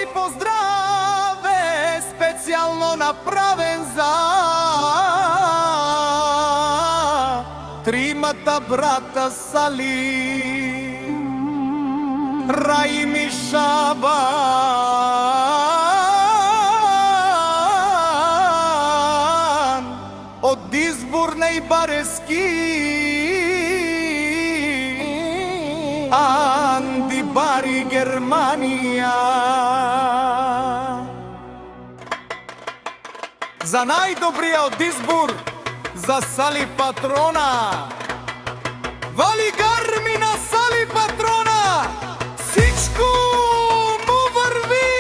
Този поздрав е специално направен за тримата брата Сали, Раим и Шабан от Изборна и Барески, Анди Бари, Германия. За най-добрия от Избор, за Сали патрона, вали гарми на Сали патрона, всичко му върви!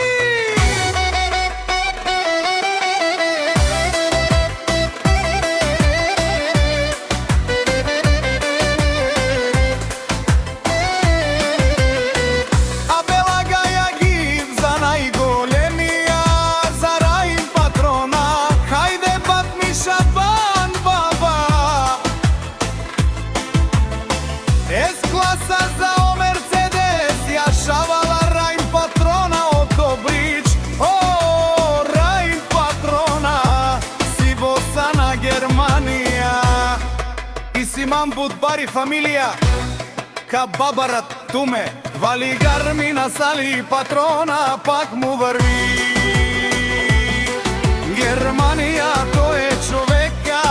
Абела Гая гив за най-големия, за Раим патрона, хайде бат ми Шабан баба. С-класа за Мерцедес я шавала Раим патрона от Добрич. О, Раим патрона, си боса на Германия. И си мам Будбари фамилия, ка бабарат туме, вали гарми на Сали патрона, пак му върви. Германия, той е човека,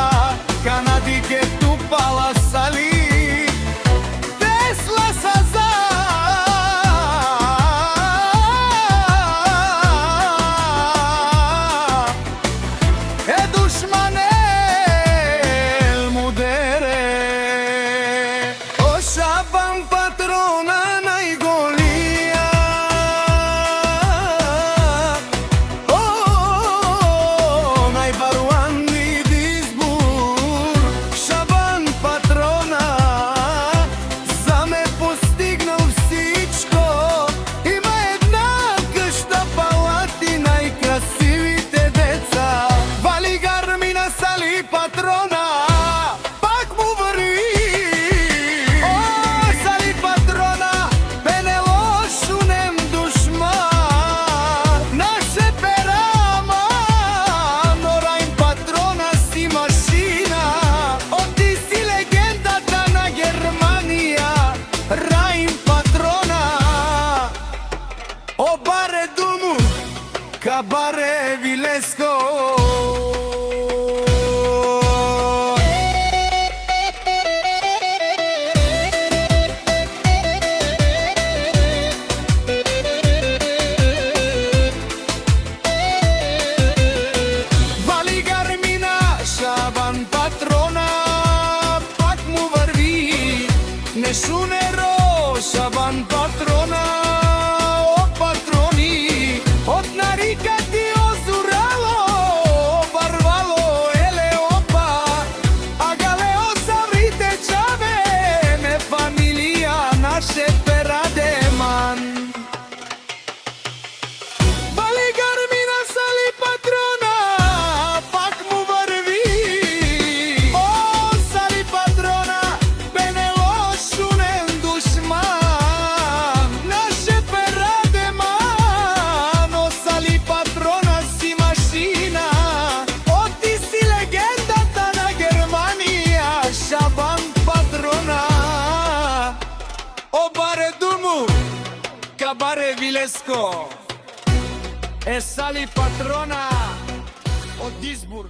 Канади ке тупала Сали. Кабаре Вилеско. Вали гармина Шабан патрона, пак му върви. Нешунеро Шабан патрона, о патрони, от нарика ти озурало, вървало елеопа, а галео саврите чаве, ме фамилия наше перадеман. Вали гарми на Сали патрона, пак му върви. О, Сали патрона, бенело шунен душман, наше перадеман. О, Сали патрона си машина, о, ти си легендата на Германия, Шабан патрона. О, баре думу, кабаре Вилеско, е Сали патрона от Избор.